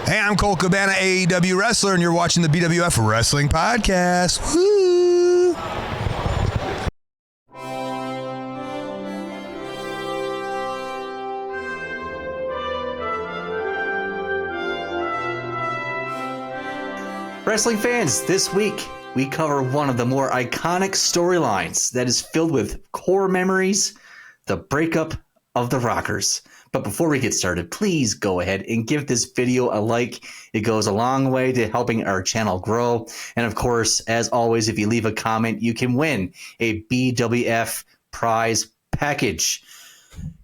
Hey, I'm Cole Cabana, AEW wrestler, and you're watching the BWF Wrestling Podcast. Woo! Wrestling fans, this week we cover one of the more iconic storylines that is filled with core memories, the breakup of the Rockers. But before we get started, please go ahead and give this video a like. It goes a long way to helping our channel grow. And of course, as always, if you leave a comment, you can win a BWF prize package.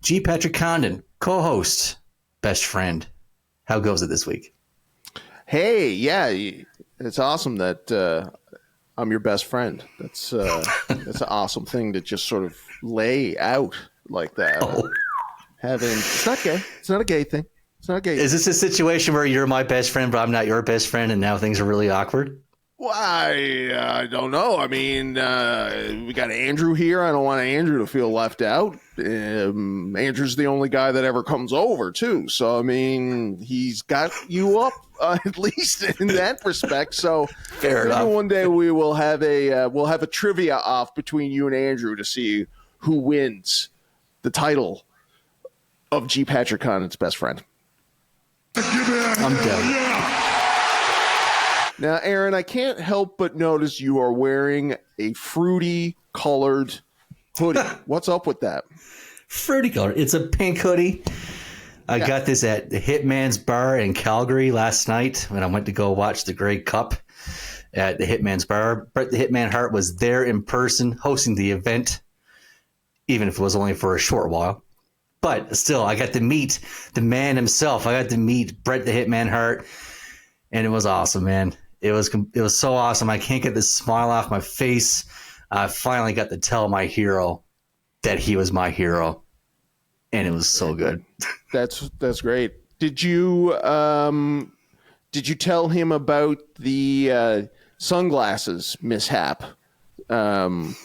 G. Patrick Condon, co-host, best friend. How goes it this week? Hey, yeah, it's awesome that I'm your best friend. That's an awesome thing to just sort of lay out like that. Oh. It's not gay. It's not a gay thing. It's not a gay thing. Is this a situation where you're my best friend, but I'm not your best friend, and now things are really awkward? Well, I don't know. I mean, we got Andrew here. I don't want Andrew to feel left out. Andrew's the only guy that ever comes over, too. So, I mean, he's got you up, at least in that respect. So, fair enough. One day we will have a trivia off between you and Andrew to see who wins the title of G. Patrick Condon's best friend. I'm done. Now, Aaron, I can't help but notice you are wearing a fruity colored hoodie. What's up with that? Fruity color. It's a pink hoodie. I got this at the Hitman's Bar in Calgary last night when I went to go watch the Grey Cup at the Hitman's Bar. Bret the Hitman Hart was there in person hosting the event, even if it was only for a short while. But still, I got to meet the man himself. I got to meet Bret the Hitman Hart, and it was awesome, man. It was so awesome. I can't get this smile off my face. I finally got to tell my hero that he was my hero, and it was so good. That's great. Did you tell him about the sunglasses mishap from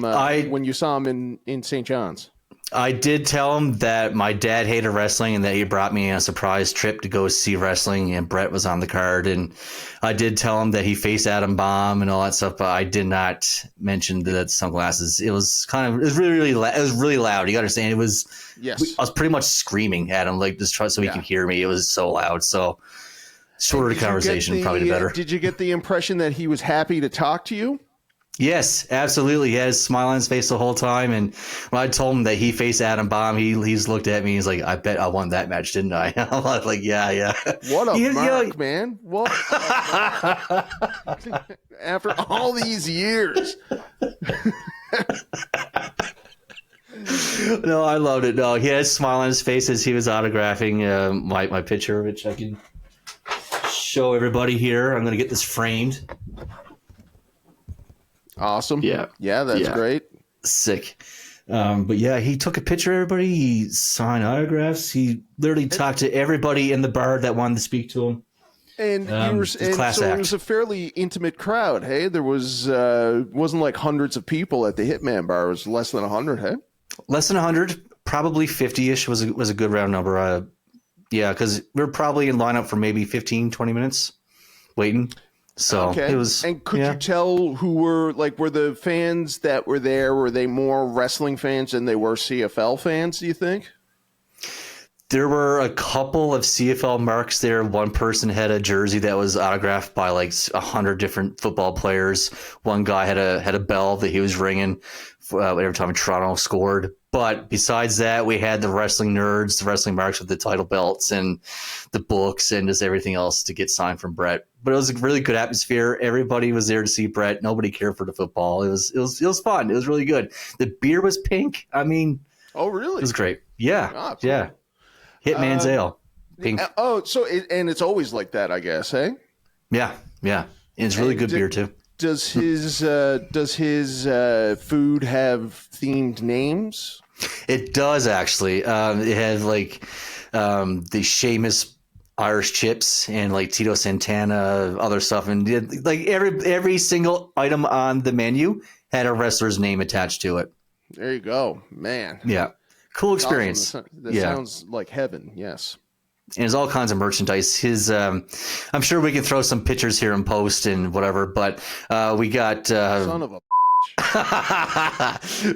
when you saw him in St. John's? I did tell him that my dad hated wrestling and that he brought me on a surprise trip to go see wrestling, and Bret was on the card. And I did tell him that he faced Adam Bomb and all that stuff, but I did not mention the sunglasses. It was really loud. You gotta understand, it was. Yes. I was pretty much screaming at him, like, just try so he could hear me. It was so loud. So shorter conversation, probably better. Did you get the impression that he was happy to talk to you? Yes, absolutely. He had a smile on his face the whole time. And when I told him that he faced Adam Bomb, he's looked at me. He's like, I bet I won that match, didn't I? I'm like, yeah. What a mark, man. What? After all these years. No, I loved it. No, he had a smile on his face as he was autographing my picture, which I can show everybody here. I'm going to get this framed. Awesome. Yeah, that's great. Sick. But yeah, he took a picture of everybody. He signed autographs. He literally talked to everybody in the bar that wanted to speak to him. And it was a fairly intimate crowd. Hey, there was wasn't like hundreds of people at the Hitman Bar. It was less than 100. Hey, less than 100, probably 50-ish was a good round number. Yeah, because we were probably in lineup for maybe 15, 20 minutes waiting. So it was. And could you tell who were the fans that were there? Were they more wrestling fans than they were CFL fans, do you think? There were a couple of CFL marks there. One person had a jersey that was autographed by like 100 different football players. One guy had a bell that he was ringing every time Toronto scored. But besides that, we had the wrestling nerds, the wrestling marks with the title belts and the books and just everything else to get signed from Bret. But it was a really good atmosphere. Everybody was there to see Bret. Nobody cared for the football. It was fun. It was really good. The beer was pink. I mean, oh really? It was great. Yeah, cool. Yeah. Hitman's Ale, pink. It's always like that, I guess. Hey. Yeah. And it's really good beer too. Does his food have themed names? It does actually. It had like the Sheamus Irish chips and like Tito Santana, other stuff, and like every single item on the menu had a wrestler's name attached to it. There you go, man. Yeah, cool experience. Awesome. That sounds like heaven. Yes. And there's all kinds of merchandise. His, I'm sure we can throw some pictures here in post and whatever, but we got. Son of a.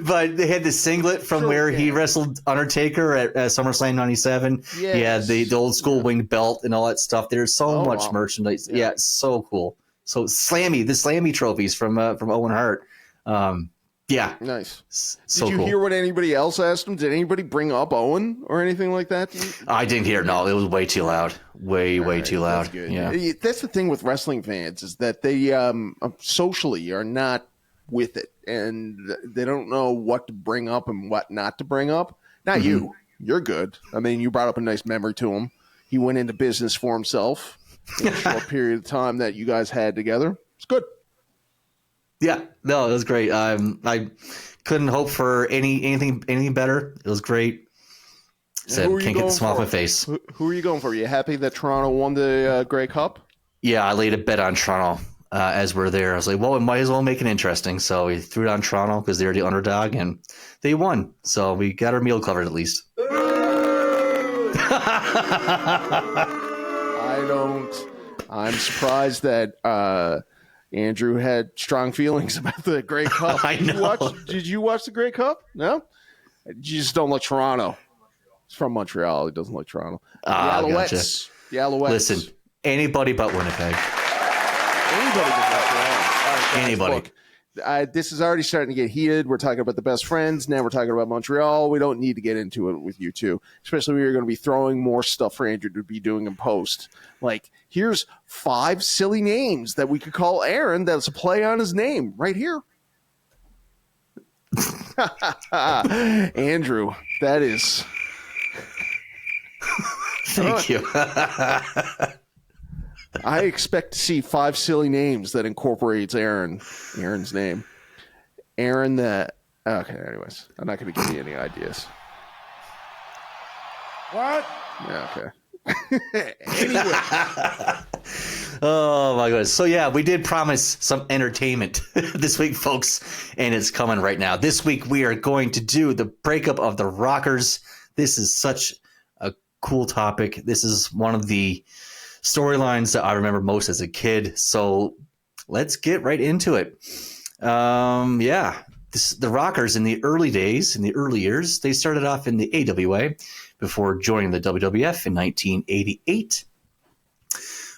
But they had the singlet from where he wrestled Undertaker at SummerSlam '97. Yes. Yeah, the old school winged belt and all that stuff. There's so much merchandise. Yeah, it's so cool. So the Slammy trophies from Owen Hart. Yeah, nice. So did you hear what anybody else asked him? Did anybody bring up Owen or anything like that? I didn't hear. No, it was way too loud. Way too loud. That's good. Yeah, that's the thing with wrestling fans is that they socially are not with it, and they don't know what to bring up and what not to bring up. Not you. You're good. I mean, you brought up a nice memory to him. He went into business for himself in a short period of time that you guys had together. It's good. Yeah, no, it was great. I couldn't hope for anything better. It was great. Said, can't get the smile off my face. Who are you going for? Are you happy that Toronto won the Grey Cup? Yeah, I laid a bet on Toronto as we're there. I was like, well, we might as well make it interesting. So we threw it on Toronto because they're the underdog, and they won. So we got our meal covered at least. I'm surprised that Andrew had strong feelings about the Grey Cup. I know. Did you watch the Grey Cup? No? You just don't like Toronto. He's from Montreal. He doesn't like Toronto. The Alouettes. Gotcha. The Alouettes. Listen, anybody but Winnipeg. Anybody but Montreal. All right, guys, anybody. Look, this is already starting to get heated. We're talking about the best friends. Now we're talking about Montreal. We don't need to get into it with you two, especially when you're going to be throwing more stuff for Andrew to be doing in post. Like, here's 5 silly names that we could call Aaron that's a play on his name right here. Andrew, that is. Thank you. I expect to see 5 silly names that incorporates Aaron's name. Aaron that. Okay, anyways. I'm not going to give you any ideas. What? Yeah, okay. Anyway. Oh my goodness. So yeah, we did promise some entertainment this week, folks, and it's coming right now. This week we are going to do the breakup of the Rockers. This is such a cool topic. This is one of the storylines that I remember most as a kid. So let's get right into it. The Rockers in the early days, in the early years, they started off in the AWA before joining the WWF in 1988.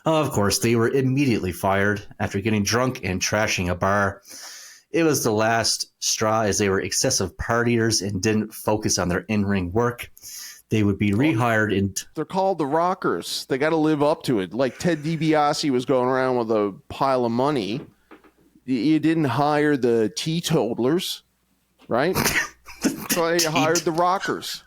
Of course, they were immediately fired after getting drunk and trashing a bar. It was the last straw as they were excessive partiers and didn't focus on their in-ring work. They would be rehired in... They're called the Rockers. They got to live up to it. Like Ted DiBiase was going around with a pile of money. You didn't hire the teetotalers, right? So you hired the Rockers.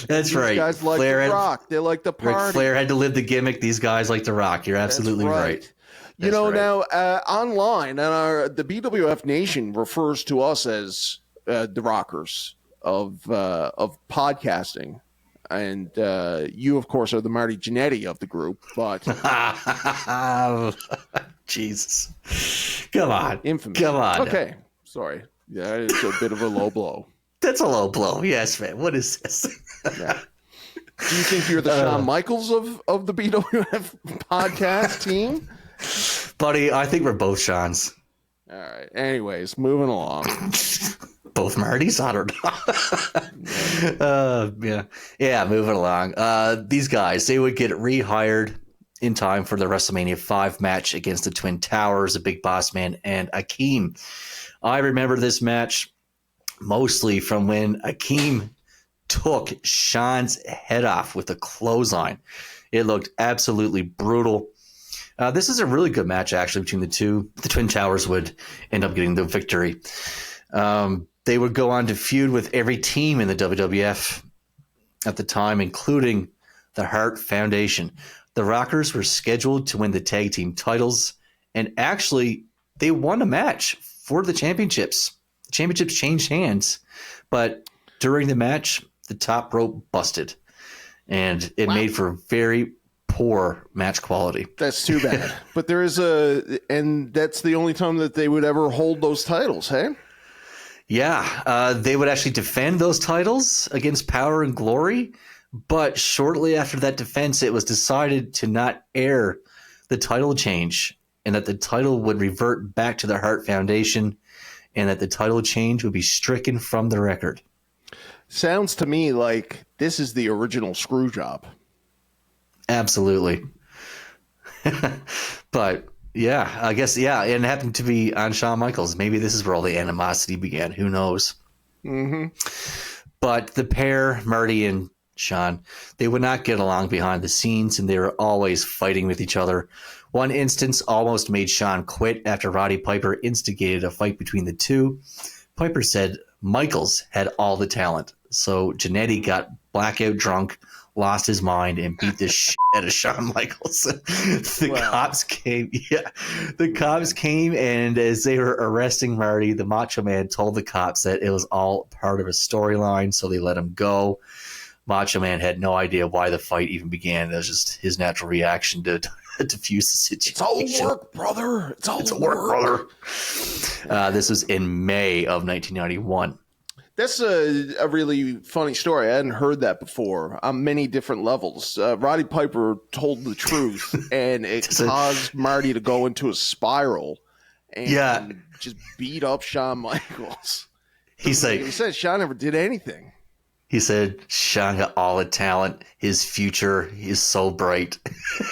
That's right. These guys like to rock. They like the party. Ric Flair had to live the gimmick. These guys like to rock. You're absolutely right. You know, now online, and the BWF Nation refers to us as the Rockers of podcasting, and you, of course, are the Marty Jannetty of the group. But Jesus, come on, infamous. Come on. Okay, sorry. Yeah, it's a bit of a low blow. That's a low blow. Yes, man. What is this? Yeah. Do you think you're the Shawn Michaels of the BWF podcast team? Buddy, I think we're both Shawns. All right. Anyways, moving along. Both Martys? I don't know. Yeah, moving along. These guys, they would get rehired in time for the WrestleMania 5 match against the Twin Towers, the Big Boss Man, and Akeem. I remember this match mostly from when Akeem took Shawn's head off with a clothesline. It looked absolutely brutal. This is a really good match, actually, between the two. The Twin Towers would end up getting the victory. They would go on to feud with every team in the WWF at the time, including the Hart Foundation. The Rockers were scheduled to win the tag team titles, and actually, they won a match for the championships. The championships changed hands, but during the match, the top rope busted, and it made for very poor match quality. That's too bad. But there is and that's the only time that they would ever hold those titles, hey? Yeah, they would actually defend those titles against Power and Glory, But shortly after that defense, it was decided to not air the title change and that the title would revert back to the Hart Foundation and that the title change would be stricken from the record. Sounds to me like this is the original screw job. Absolutely. But yeah, I guess, yeah, it happened to be on Shawn Michaels. Maybe this is where all the animosity began. Who knows? Mm-hmm. But the pair, Marty and Shawn, they would not get along behind the scenes, and they were always fighting with each other. One instance almost made Shawn quit after Roddy Piper instigated a fight between the two. Piper said Michaels had all the talent, so Jannetty got blackout drunk, lost his mind, and beat the shit out of Shawn Michaels. Cops came. Yeah, the cops came, and as they were arresting Marty, the Macho Man told the cops that it was all part of a storyline, so they let him go. Macho Man had no idea why the fight even began. It was just his natural reaction to diffuse the situation. It's all work, brother. It's all work, brother. This was in May of 1991. That's a really funny story. I hadn't heard that before on many different levels. Roddy Piper told the truth, and it caused Marty to go into a spiral and just beat up Shawn Michaels. He said Shawn never did anything. He said Shawn got all the talent. His future is so bright.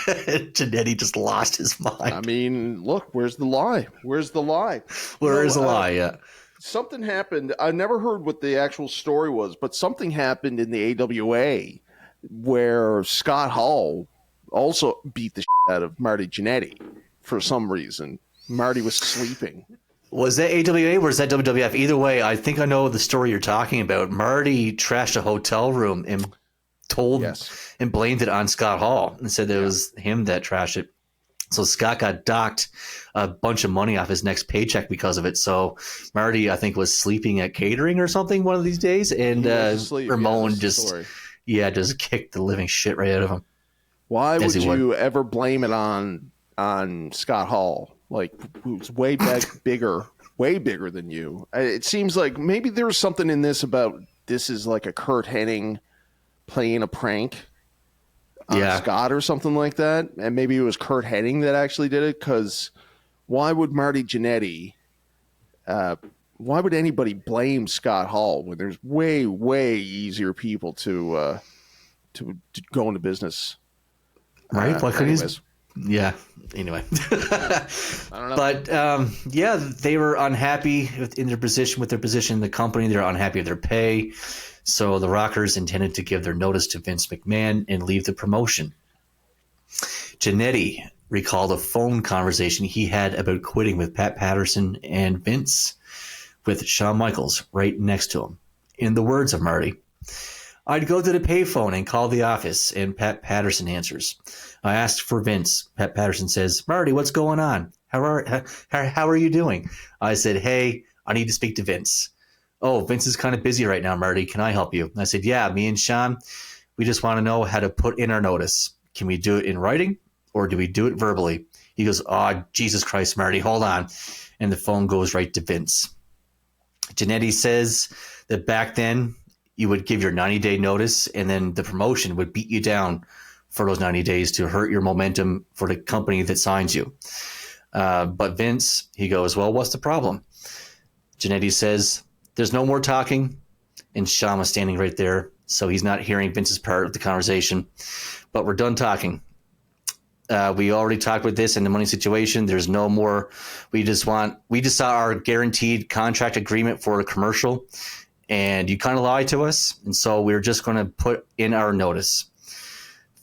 Jannetty just lost his mind. I mean, look, where's the lie? Where's the lie? Where is the lie? Yeah. Something happened. I never heard what the actual story was, but something happened in the AWA where Scott Hall also beat the shit out of Marty Jannetty for some reason. Marty was sleeping. Was that AWA or was that WWF? Either way, I think I know the story you're talking about. Marty trashed a hotel room and and blamed it on Scott Hall and said that it was him that trashed it. So Scott got docked a bunch of money off his next paycheck because of it. So Marty, I think, was sleeping at catering or something one of these days, and Ramon just kicked the living shit right out of him. Why would you ever blame it on Scott Hall? Like, who's way bigger than you? It seems like maybe there's something in this about this is like a Kurt Hennig playing a prank. Scott or something like that, and maybe it was Kurt Hennig that actually did it. Because why would Marty Jannetty? Why would anybody blame Scott Hall when there's way easier people to go into business? Right? Yeah. Anyway, I don't know. But they were unhappy in their position in the company. They're unhappy with their pay. So the Rockers intended to give their notice to Vince McMahon and leave the promotion. Jannetty recalled a phone conversation he had about quitting with Pat Patterson and Vince, with Shawn Michaels right next to him. In the words of Marty, "I'd go to the payphone and call the office, and Pat Patterson answers. I asked for Vince. Pat Patterson says, 'Marty, what's going on? How are you doing?' I said, 'Hey, I need to speak to Vince.' 'Oh, Vince is kind of busy right now, Marty. Can I help you?' I said, 'Yeah, me and Shawn, we just want to know how to put in our notice. Can we do it in writing or do we do it verbally?' He goes, 'Oh, Jesus Christ, Marty, hold on.' And the phone goes right to Vince. Jannetty says that back then you would give your 90-day notice and then the promotion would beat you down for those 90 days to hurt your momentum for the company that signs you. But Vince, he goes, 'Well, what's the problem?' Jannetty says, 'There's no more talking.' And Shawn was standing right there, so he's not hearing Vince's part of the conversation. 'But we're done talking. We already talked with this and the money situation. There's no more. We just saw our guaranteed contract agreement for a commercial, and you kind of lied to us, and so we're just going to put in our notice.'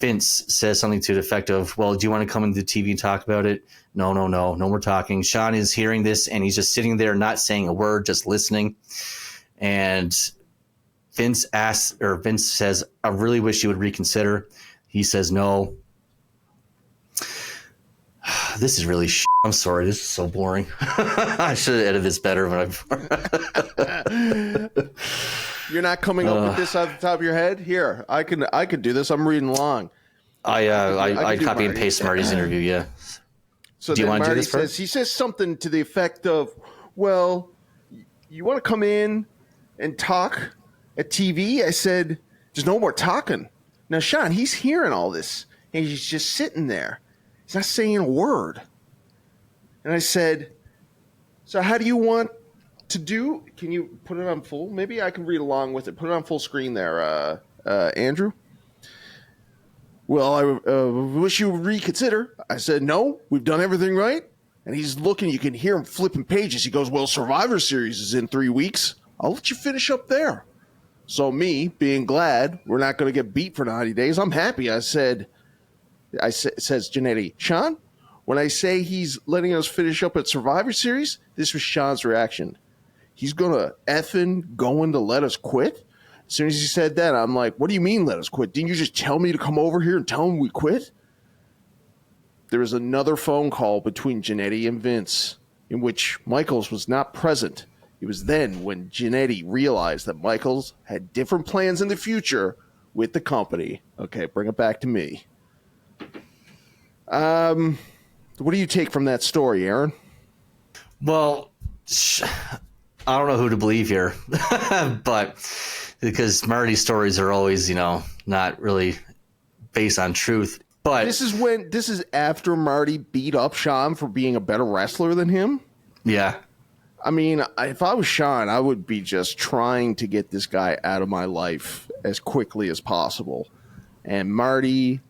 Vince says something to the effect of, 'Well, do you want to come into the TV and talk about it?' No more talking. Shawn is hearing this, and he's just sitting there not saying a word, just listening. And Vince says, 'I really wish you would reconsider.' He says, 'No.' This is really I'm sorry. This is so boring. I should have edited this better. You're not coming up with this off the top of your head? Here, I can do this. I'm reading along. I copy and paste Marty's interview, yeah. So do you want to do this first? He says something to the effect of, "Well, you want to come in and talk at TV?" I said, "There's no more talking. Now, Sean, he's hearing all this, and he's just sitting there. He's not saying a word. And I said, so how do you want to do? Can you put it on full? Maybe I can read along with it. Put it on full screen there, Andrew. Well, I wish you would reconsider. I said, no, we've done everything right. And he's looking. You can hear him flipping pages. He goes, well, Survivor Series is in 3 weeks. I'll let you finish up there. So me, being glad we're not going to get beat for 90 days, I'm happy. Says Jannetty, Sean, when I say he's letting us finish up at Survivor Series, this was Sean's reaction. He's going to going to let us quit? As soon as he said that, I'm like, what do you mean let us quit? Didn't you just tell me to come over here and tell him we quit? There was another phone call between Jannetty and Vince in which Michaels was not present. It was then when Jannetty realized that Michaels had different plans in the future with the company. Okay, bring it back to me. What do you take from that story, Aaron? Well, I don't know who to believe here, but because Marty's stories are always, not really based on truth. But this is after Marty beat up Sean for being a better wrestler than him. Yeah. I mean, if I was Sean, I would be just trying to get this guy out of my life as quickly as possible. And Marty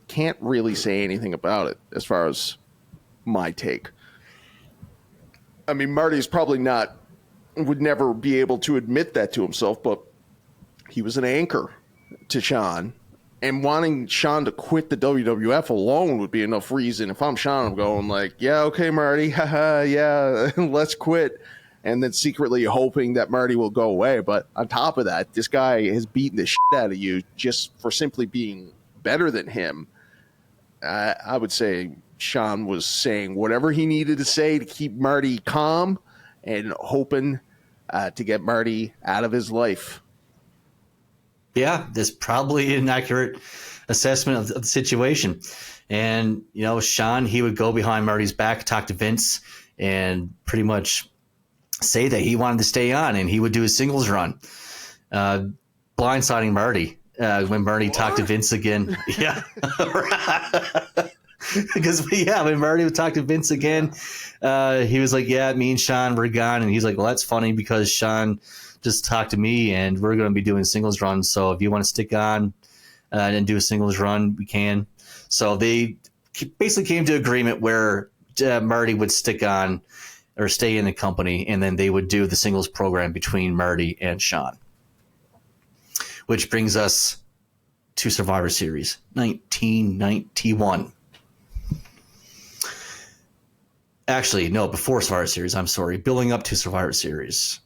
can't really say anything about it as far as my take. I mean, Marty's probably would never be able to admit that to himself, but he was an anchor to Sean. And wanting Sean to quit the WWF alone would be enough reason. If I'm Sean, I'm going like, yeah, okay, Marty, haha, yeah, let's quit. And then secretly hoping that Marty will go away. But on top of that, this guy has beaten the shit out of you just for simply being better than him. I would say Sean was saying whatever he needed to say to keep Marty calm and hoping to get Marty out of his life. Yeah, that's probably an accurate assessment of the situation. And, Sean, he would go behind Marty's back, talk to Vince, and pretty much say that he wanted to stay on, and he would do a singles run, blindsiding Marty when Marty talked to Vince again. Yeah. Because, when Marty would talk to Vince again, he was like, yeah, me and Sean, we're gone. And he's like, well, that's funny because Sean just talk to me and we're going to be doing singles runs. So if you want to stick on and do a singles run, we can. So they basically came to agreement where Marty would stick on or stay in the company, and then they would do the singles program between Marty and Sean, which brings us to Survivor Series 1991. Actually, no, before Survivor Series, I'm sorry. Building up to Survivor Series.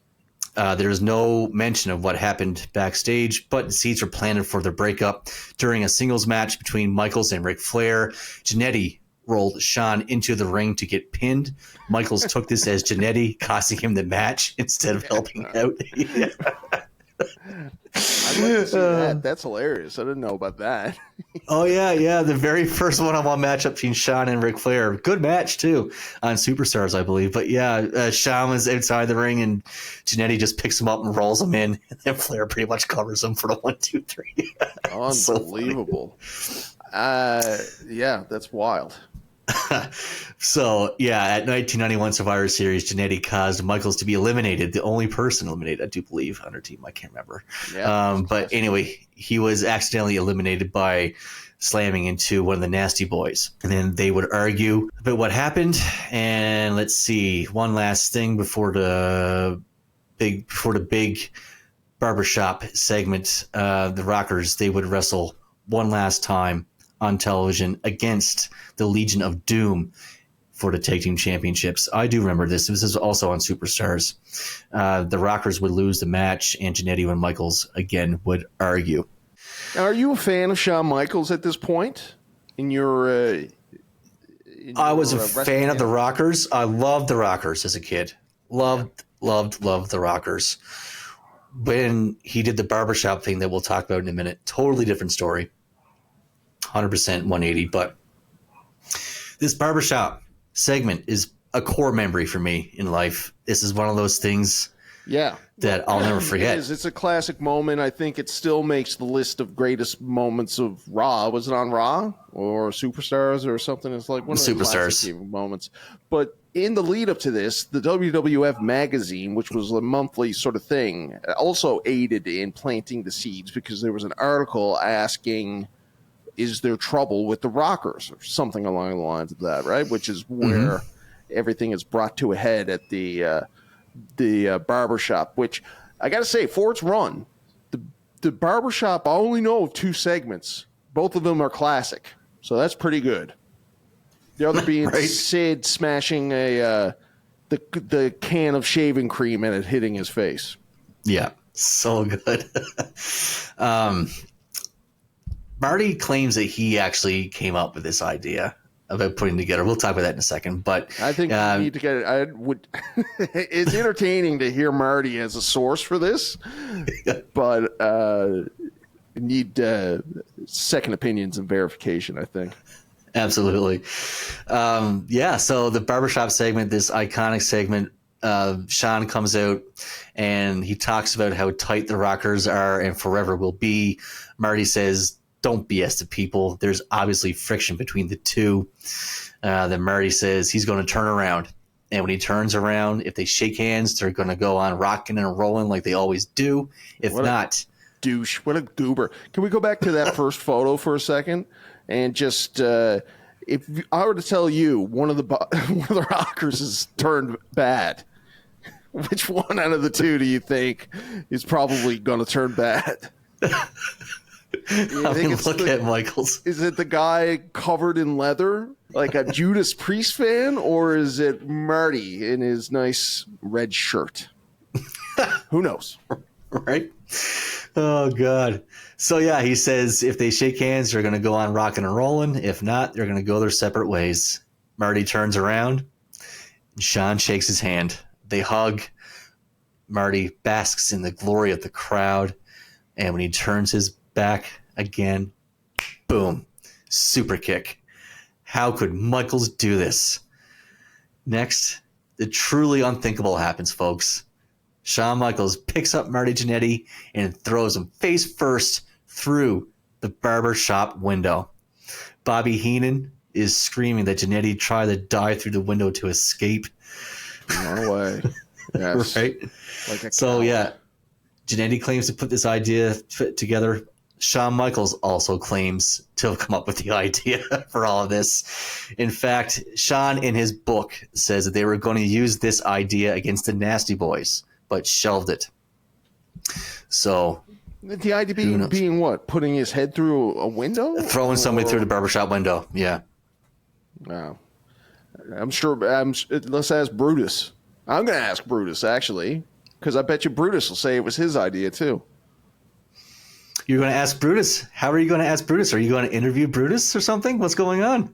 There's no mention of what happened backstage, but the seeds were planted for the breakup during a singles match between Michaels and Ric Flair. Jannetty rolled Sean into the ring to get pinned. Michaels took this as Jannetty costing him the match instead of helping out. I'd like to see that. That's hilarious. I didn't know about that. Oh, yeah. The very first one-on-one matchup between Sean and Ric Flair. Good match, too, on Superstars, I believe. But, Sean was outside the ring, and Jannetty just picks him up and rolls him in. And then Flair pretty much covers him for the 1, 2, 3. Unbelievable. Yeah, that's wild. So, at 1991 Survivor Series, Jannetty caused Michaels to be eliminated, the only person eliminated, I do believe, on her team. I can't remember. Yeah, but anyway, he was accidentally eliminated by slamming into one of the Nasty Boys. And then they would argue about what happened. And let's see, one last thing before the big barbershop segment. The Rockers, they would wrestle one last time on television against the Legion of Doom for the Tag Team Championships. I do remember this. This is also on Superstars. The Rockers would lose the match, and Jannetty and Michaels again would argue. Now, are you a fan of Shawn Michaels at this point? I was a fan of the Rockers. I loved the Rockers as a kid. Loved the Rockers. When he did the barbershop thing that we'll talk about in a minute, totally different story. 100% 180, but this barbershop segment is a core memory for me in life. This is one of those things Yeah. that I'll never forget. It's a classic moment. I think it still makes the list of greatest moments of Raw. Was it on Raw or Superstars or something? It's like one of the Superstars classic moments. But in the lead up to this, the WWF magazine, which was a monthly sort of thing, also aided in planting the seeds because there was an article asking, is there trouble with the Rockers or something along the lines of that, right? Which is where everything is brought to a head at the barbershop, which I got to say, for its run, the barbershop, I only know of 2 segments. Both of them are classic. So that's pretty good. The other being right? Sid smashing the can of shaving cream and it hitting his face. Yeah, so good. Marty claims that he actually came up with this idea about putting together. We'll talk about that in a second, but I think you need to get it. I would. It's entertaining to hear Marty as a source for this, but need second opinions and verification, I think. Absolutely. Yeah. So the barbershop segment, this iconic segment, Sean comes out and he talks about how tight the Rockers are and forever will be. Marty says, don't BS the people. There's obviously friction between the two. Then Marty says he's going to turn around. And when he turns around, if they shake hands, they're going to go on rocking and rolling like they always do. If not, douche. What a goober. Can we go back to that first photo for a second? And just, if I were to tell you one of the Rockers has turned bad, which one out of the two do you think is probably going to turn bad? Look at Michaels. Is it the guy covered in leather, like a Judas Priest fan, or is it Marty in his nice red shirt? Who knows? Right? Oh, God. So, yeah, he says if they shake hands, they're going to go on rocking and rolling. If not, they're going to go their separate ways. Marty turns around. And Sean shakes his hand. They hug. Marty basks in the glory of the crowd. And when he turns his back again, boom, super kick. How could Michaels do this? Next, the truly unthinkable happens, folks. Shawn Michaels picks up Marty Jannetty and throws him face first through the barber shop window. Bobby Heenan is screaming that Jannetty tried to dive through the window to escape. Run away. Yes. Right? Like so, yeah, Jannetty claims to put this idea together. Shawn Michaels also claims to have come up with the idea for all of this. In fact, Shawn in his book says that they were going to use this idea against the Nasty Boys, but shelved it. So the idea being what? Putting his head through a window? Throwing somebody through the barbershop window, yeah. Wow. I'm sure. Let's ask Brutus. I'm going to ask Brutus, actually, because I bet you Brutus will say it was his idea, too. You're going to ask Brutus? How are you going to ask Brutus? Are you going to interview Brutus or something? What's going on?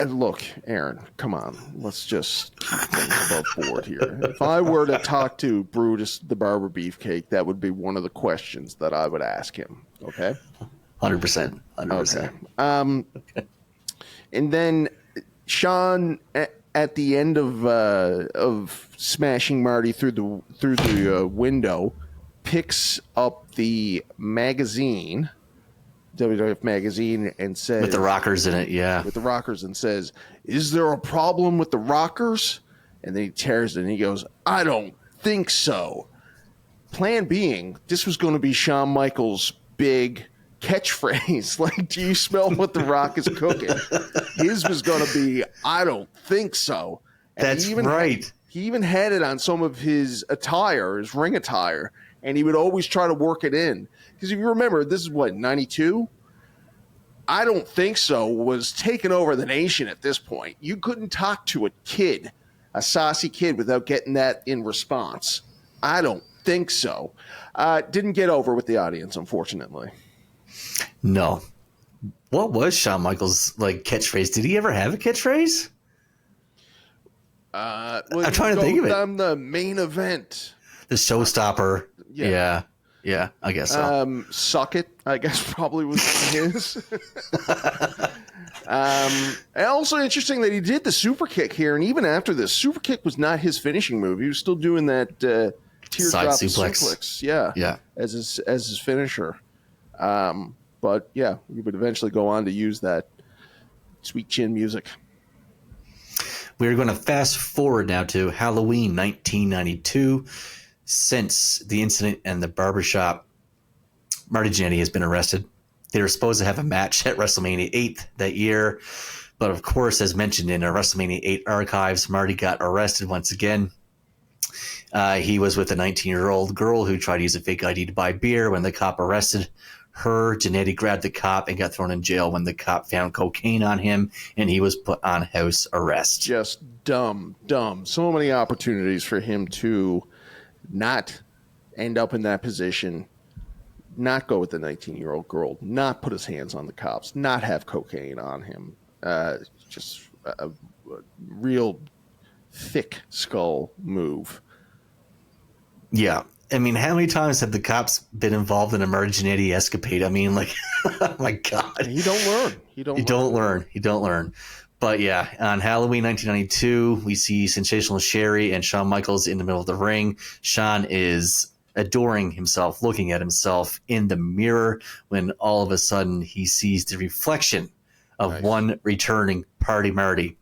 Look, Aaron, come on. Let's just keep things above board here. If I were to talk to Brutus the Barber Beefcake, that would be one of the questions that I would ask him. Okay? 100%. 100%. Okay. And then Shawn, at the end of smashing Marty through the window, picks up the magazine, WWF magazine, and says... With the Rockers in it, yeah. With the Rockers, and says, is there a problem with the Rockers? And then he tears it, and he goes, I don't think so. Plan being, this was going to be Shawn Michaels' big catchphrase. Like, do you smell what the Rock is cooking? His was going to be, I don't think so. And that's right. He even had it on some of his attire, his ring attire, and he would always try to work it in. Because if you remember, this is what, 92? I don't think so was taking over the nation at this point. You couldn't talk to a kid, a saucy kid, without getting that in response. I don't think so. Didn't get over with the audience, unfortunately. No. What was Shawn Michaels' catchphrase? Did he ever have a catchphrase? I'm trying to think of it. I'm the main event. The showstopper. Yeah, I guess so. Suck it, I guess probably was his. And also interesting that he did the super kick here, and even after this, super kick was not his finishing move. He was still doing that teardrop suplex, yeah, as his finisher. But yeah, he would eventually go on to use that sweet chin music. We're going to fast forward now to Halloween 1992. Since the incident in the barbershop, Marty Jannetty has been arrested. They were supposed to have a match at WrestleMania 8 that year. But of course, as mentioned in our WrestleMania 8 archives, Marty got arrested once again. He was with a 19-year-old girl who tried to use a fake ID to buy beer. When the cop arrested her, Jannetty grabbed the cop and got thrown in jail when the cop found cocaine on him, and he was put on house arrest. Just dumb. So many opportunities for him to not end up in that position, not go with the 19-year-old girl, not put his hands on the cops, not have cocaine on him. Just a real thick skull move. Yeah. I mean, how many times have the cops been involved in a Marty Jannetty escapade? I mean, like, oh my God. You don't learn. You don't learn. But yeah, on Halloween 1992, we see Sensational Sherry and Shawn Michaels in the middle of the ring. Shawn is adoring himself, looking at himself in the mirror, when all of a sudden he sees the reflection of one returning Party Marty.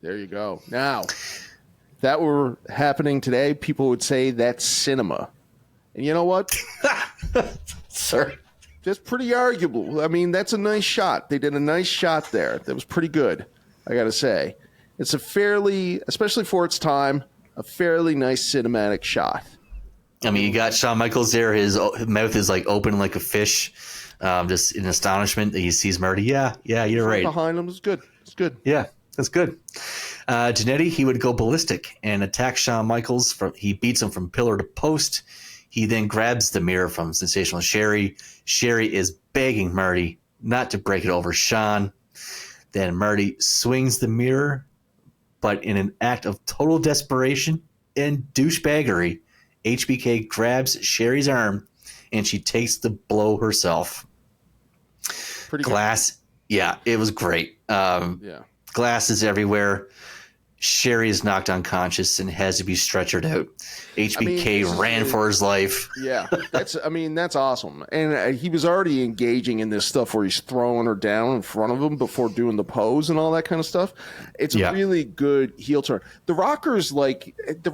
There you go. Now, if that were happening today, people would say that's cinema. And you know what? Sir. That's pretty arguable. I mean, that's a nice shot. They did a nice shot there. That was pretty good, I got to say. It's a fairly, especially for its time, a fairly nice cinematic shot. I mean, you got Shawn Michaels there. His mouth is like open like a fish, just in astonishment that he sees Marty. Yeah, you're right. Behind him is good. It's good. Yeah, that's good. Jannetty, he would go ballistic and attack Shawn Michaels. He beats him from pillar to post. He then grabs the mirror from Sensational Sherry. Sherry is begging Marty not to break it over Shawn. Then Marty swings the mirror, but in an act of total desperation and douchebaggery, HBK grabs Sherry's arm and she takes the blow herself. Pretty Glass. Good. Yeah, it was great. Glass is everywhere. Sherry is knocked unconscious and has to be stretchered out. HBK ran for his life. Yeah, that's awesome. And he was already engaging in this stuff where he's throwing her down in front of him before doing the pose and all that kind of stuff. It's a really good heel turn. The Rockers like The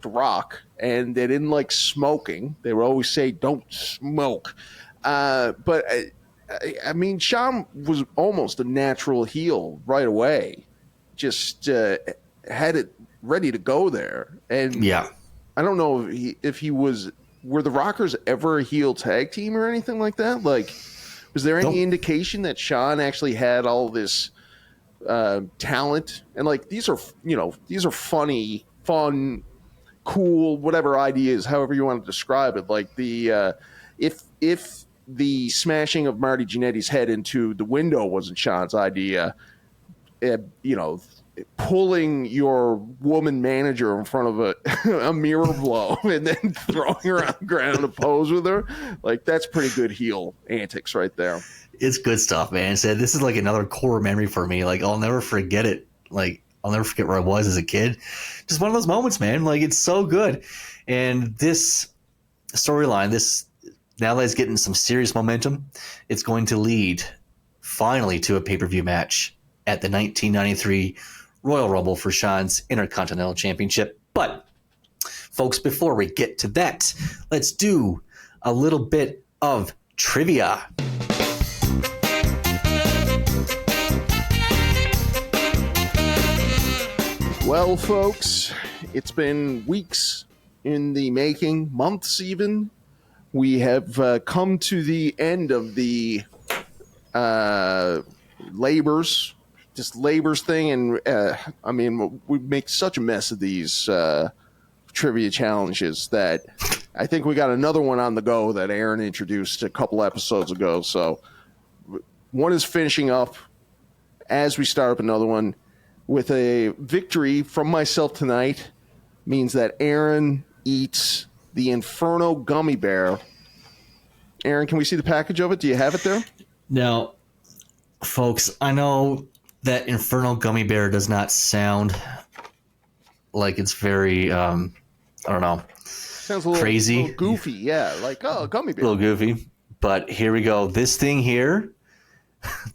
Rock, and they didn't like smoking. They would always say, "Don't smoke." But I mean, Shawn was almost a natural heel right away. Just had it ready to go there. And I don't know if he was. Were the Rockers ever a heel tag team or anything like that? Like, was there any indication that Shawn actually had all this talent? And like, these are funny, fun, cool, whatever ideas, however you want to describe it. Like the if the smashing of Marty Jannetty's head into the window wasn't Shawn's idea, pulling your woman manager in front of a mirror blow and then throwing her on the ground to pose with her, like, that's pretty good heel antics right there. It's good stuff, man. So this is like another core memory for me. Like, I'll never forget it. Like, I'll never forget where I was as a kid. Just one of those moments, man. Like, it's so good. And this storyline, now that it's getting some serious momentum, it's going to lead finally to a pay-per-view match at the 1993 Royal Rumble for Shawn's Intercontinental Championship. But, folks, before we get to that, let's do a little bit of trivia. Well, folks, it's been weeks in the making, months even. We have come to the end of the labors thing, and I mean, we make such a mess of these trivia challenges that I think we got another one on the go that Aaron introduced a couple episodes ago. So one is finishing up as we start up another one with a victory from myself tonight. Means that Aaron eats the Inferno gummy bear. Aaron, can we see the package of it? Do you have it there? Now, Folks, I know that Infernal Gummy Bear does not sound like it's very, I don't know, Sounds a little crazy. little goofy. Yeah, like, oh, gummy A bear. little goofy. But here we go. This thing here,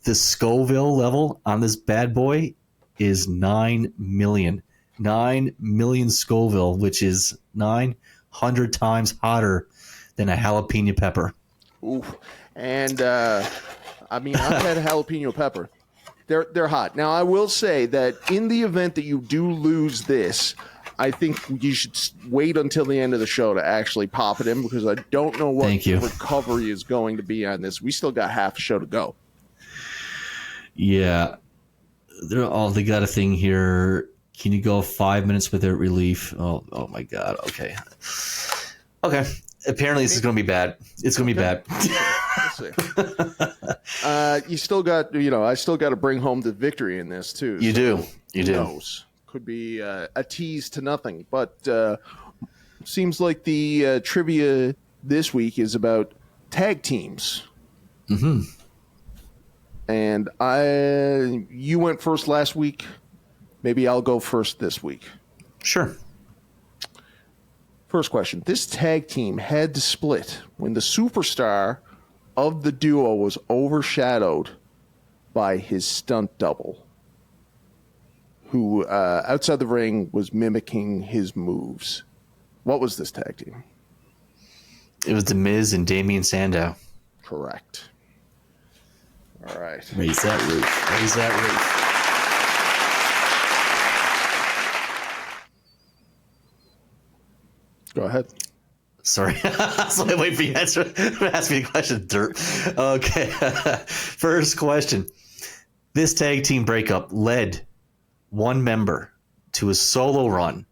the Scoville level on this bad boy is 9 million. 9 million Scoville, which is 900 times hotter than a jalapeno pepper. Oof. And I mean, I've had jalapeno pepper. They're hot. Now, I will say that in the event that you do lose this, I think you should wait until the end of the show to actually pop it in, because I don't know what the recovery is going to be on this. We still got half a show to go. Yeah. They got a thing here. Can you go 5 minutes without relief? Oh my God. Okay. Apparently this is going to be bad. It's going to be bad. Let's see. You still got, I still got to bring home the victory in this too. You do. Who knows? Could be a tease to nothing, but seems like the trivia this week is about tag teams. Mm-hmm. And you went first last week. Maybe I'll go first this week. Sure. First question. This tag team had to split when the superstar of the duo was overshadowed by his stunt double, who outside the ring was mimicking his moves. What was this tag team? It was The Miz and Damian Sandow. Correct. All right. Raise that roof. Raise that roof. Go ahead. Sorry. So I wait for you to ask me the question, dirt. Okay. First question. This tag team breakup led one member to a solo run,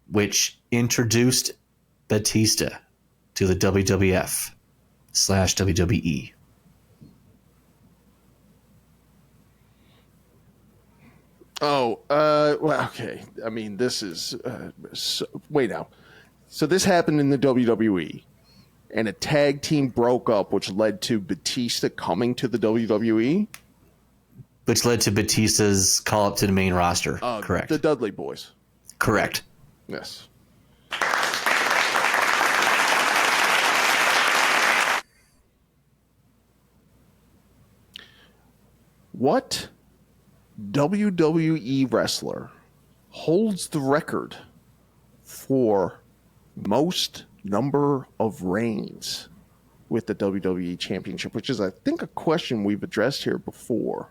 which introduced Batista to the WWF/WWE. Oh, well, okay. I mean, this is wait now. So this happened in the WWE, and a tag team broke up, which led to Batista coming to the WWE. Which led to Batista's call up to the main roster. Correct. The Dudley Boys. Correct. Yes. What WWE wrestler holds the record for most number of reigns with the WWE Championship, which is, I think, a question we've addressed here before.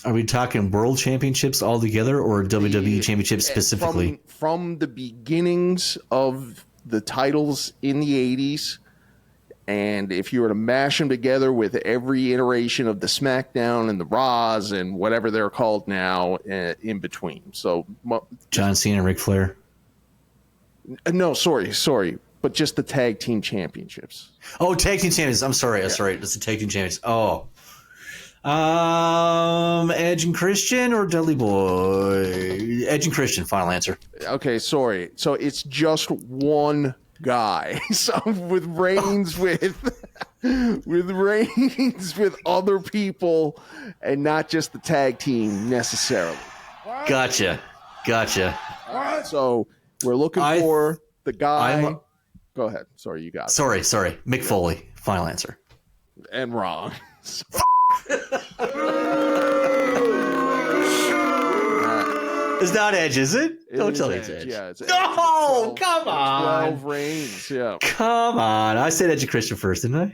Are we talking world championships altogether or WWE championships specifically? From the beginnings of the titles in the 80s, and if you were to mash them together with every iteration of the SmackDown and the Raws and whatever they're called now in between. So John Cena, Ric Flair. No, sorry. But just the tag team championships. Oh, tag team champions. I'm sorry. That's the tag team champions. Oh. Edge and Christian or Dudley Boy? Edge and Christian, final answer. Okay, sorry. So it's just one guy. So with reigns with reigns with other people and not just the tag team necessarily. Gotcha. So we're looking for the guy. Go ahead. Sorry, you got it. Sorry. Mick Foley, final answer. And wrong. It's not Edge, is it? Don't tell me it's Edge. Yeah, it's no, come on. 12 reigns, yeah. Come on. I said Edge and Christian first, didn't I?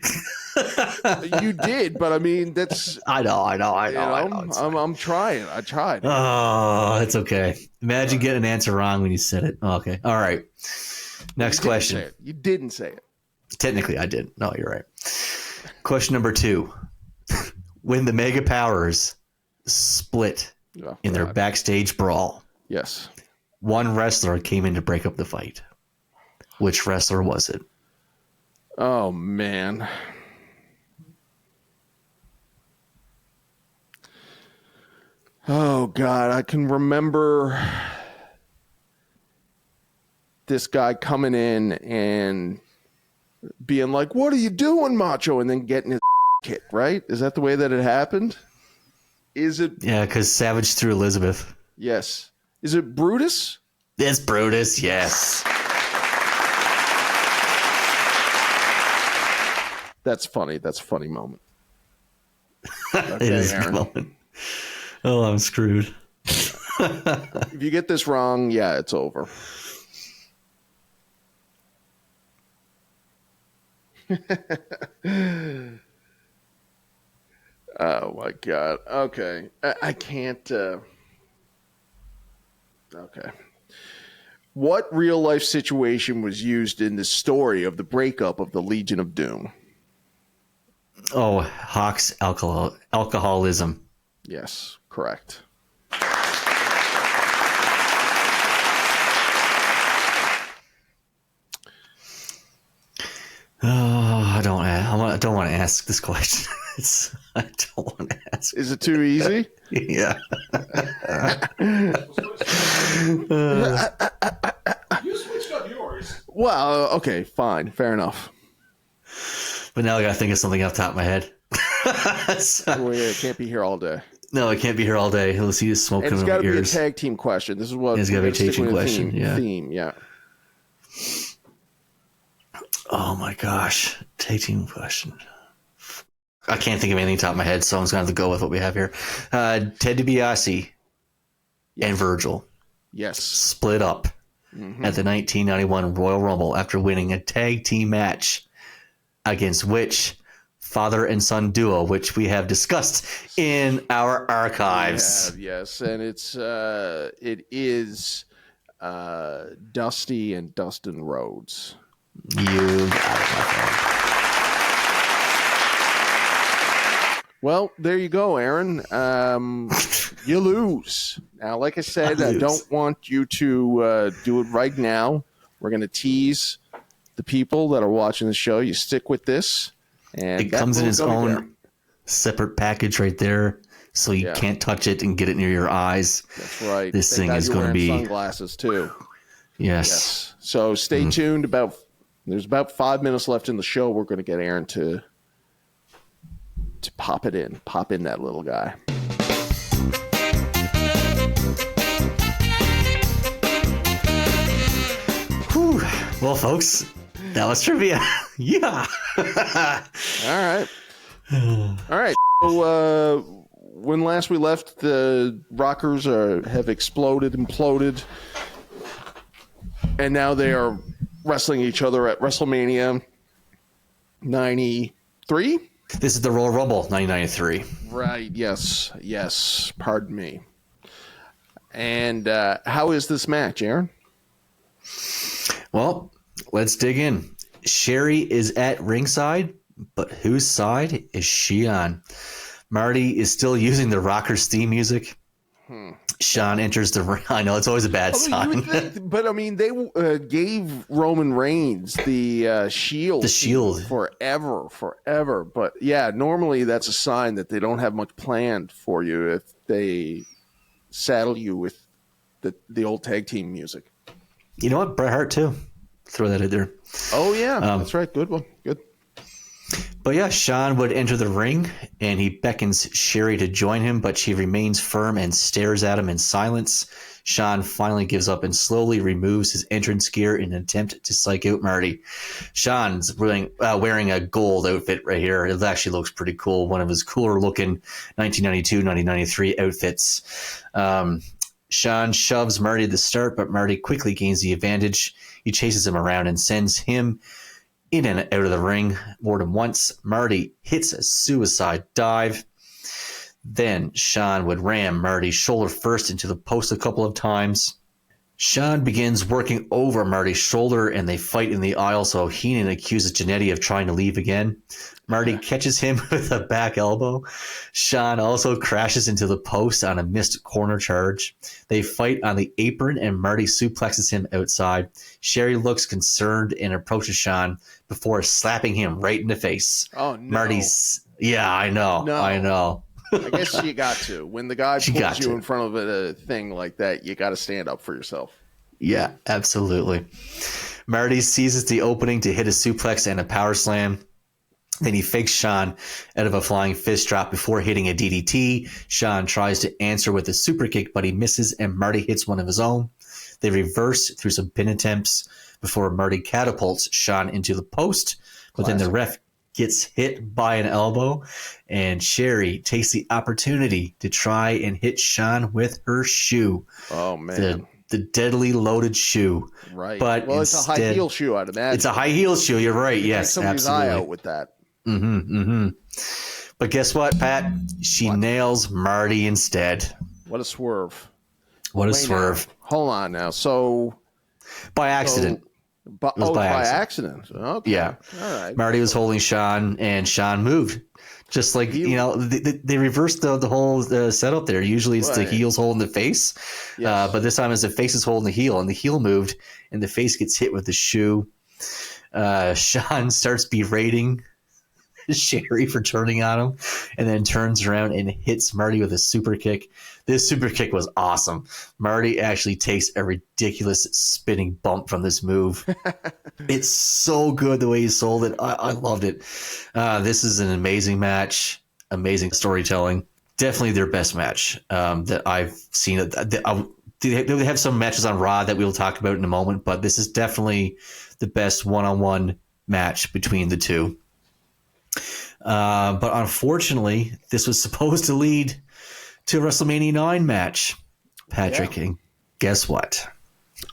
You did, but I mean, that's... I know. I'm trying. I tried. Oh, it's okay. Imagine getting an answer wrong when you said it. Oh, okay. All right. Next question. You didn't say it. Technically, I did. No, you're right. Question number 2. When the Mega Powers split in their backstage brawl, yes, one wrestler came in to break up the fight. Which wrestler was it? Oh, man. Oh, God. I can remember this guy coming in and being like, "What are you doing, Macho?" And then getting his kick, right? Is that the way that it happened? Is it? Yeah, because Savage threw Elizabeth. Yes. Is it Brutus? It's Brutus, yes. That's funny. That's a funny moment. It is a good moment. Oh, I'm screwed. If you get this wrong, yeah, it's over. Oh my God. Okay. I can't. Okay. What real life situation was used in the story of the breakup of the Legion of Doom? Oh, Hawk's alcoholism. Yes, correct. Oh, I don't want to ask this question. I don't want to ask. Is it too easy? Yeah. You switched up yours. Well, okay, fine, fair enough. But now I gotta think of something off the top of my head. So, Well, yeah, it can't be here all day. no, I can't be here all day. He'll see you smoking And it's in got my to be a ears. tag team question. This is what It's gotta be a we're gonna tag stick team with question, yeah. Theme, yeah. Oh my gosh. Tag team question. I can't think of anything off the top of my head, so I'm just gonna have to go with what we have here. Ted DiBiase and Virgil Yes. split up at the 1991 Royal Rumble after winning a tag team match against which father and son duo, which we have discussed in our archives. Yes, and it is Dusty and Dustin Rhodes. You got it, my friend. Well, there you go, Aaron. You lose. Now, like I said, I don't want you to do it right now. We're going to tease the people that are watching the show. You stick with this. And It comes in its own there. separate package right there, so you can't touch it and get it near your eyes. That's right. This Thank thing God is you're going to wearing be sunglasses too. yes. So stay tuned. There's about 5 minutes left in the show. We're going to get Aaron to pop in that little guy. Whew. Well, folks, that was trivia. Yeah. All right. So when last we left, the Rockers have exploded, imploded, and now they are wrestling each other at WrestleMania 93. This is the Royal Rumble 1993. Right. Yes. Pardon me. And how is this match, Aaron? Well, let's dig in. Sherry is at ringside, but whose side is she on? Marty is still using the Rockers theme music. Sean enters the ring. I know it's always a bad sign. You would think, but I mean, they gave Roman Reigns the shield. The shield. Forever. But yeah, normally that's a sign that they don't have much planned for you if they saddle you with the old tag team music. You know what? Bret Hart, too. Throw that in there. Oh, yeah. That's right. Good one. Good. But yeah, Sean would enter the ring, and he beckons Sherry to join him, but she remains firm and stares at him in silence. Sean finally gives up and slowly removes his entrance gear in an attempt to psych out Marty. Sean's wearing a gold outfit right here. It actually looks pretty cool. One of his cooler looking 1992, 1993 outfits. Sean shoves Marty at the start, but Marty quickly gains the advantage. He chases him around and sends him in and out of the ring more than once. Marty hits a suicide dive. Then Sean would ram Marty's shoulder first into the post a couple of times. Sean begins working over Marty's shoulder, and they fight in the aisle, so Heenan accuses Jannetty of trying to leave again. Marty catches him with a back elbow. Sean also crashes into the post on a missed corner charge. They fight on the apron, and Marty suplexes him outside. Sherry looks concerned and approaches Sean before slapping him right in the face. Oh, no. Marty's... Yeah, I know. No. I know. I guess you got to. When the guy pulls you in front of a thing like that, you got to stand up for yourself. Yeah, absolutely. Marty seizes the opening to hit a suplex and a power slam. Then he fakes Sean out of a flying fist drop before hitting a DDT. Sean tries to answer with a super kick, but he misses, and Marty hits one of his own. They reverse through some pin attempts before Marty catapults Sean into the post. But then the ref gets hit by an elbow, and Sherry takes the opportunity to try and hit Sean with her shoe. Oh, man. The deadly loaded shoe. Right. But well, it's a high heel shoe, I'd imagine. It's a high heel shoe. You're right. You Yes, take somebody's absolutely. eye out with that. But guess what, Pat? She nails Marty instead. What a swerve. What a swerve. Now. Hold on now. So by accident. It was by accident. Okay. Yeah. All right. Marty was holding Sean, and Sean moved. Just like, they reversed the whole setup there. Usually it's the heels holding the face. Yes. But this time it's the face is holding the heel, and the heel moved, and the face gets hit with the shoe. Sean starts berating Sherry for turning on him, and then turns around and hits Marty with a super kick. This super kick was awesome. Marty actually takes a ridiculous spinning bump from this move. It's so good the way he sold it. I loved it. This is an amazing match, amazing storytelling. Definitely their best match that I've seen. They have some matches on Raw that we'll talk about in a moment, but this is definitely the best one-on-one match between the two. But unfortunately, this was supposed to lead to a WrestleMania 9 match, Patrick. Yeah. And guess what?